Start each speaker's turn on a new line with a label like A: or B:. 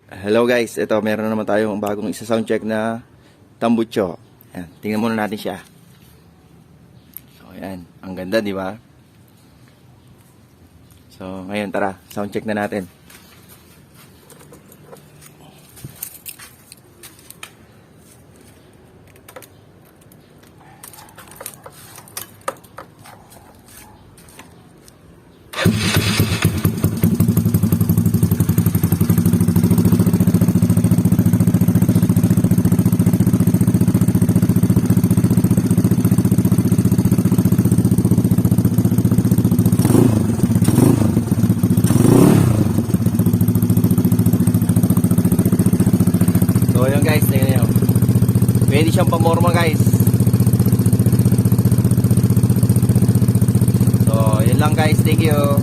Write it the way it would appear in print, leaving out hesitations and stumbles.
A: Hello guys, ito meron na naman tayong bagong isa sound check na tambucho. Ayan, tingnan muna natin siya. So ayan, ang ganda, di ba? So ngayon tara, sound check na natin. So yun guys, tingnan nyo. Pwede siyang pamorma guys. So yun lang guys, thank you.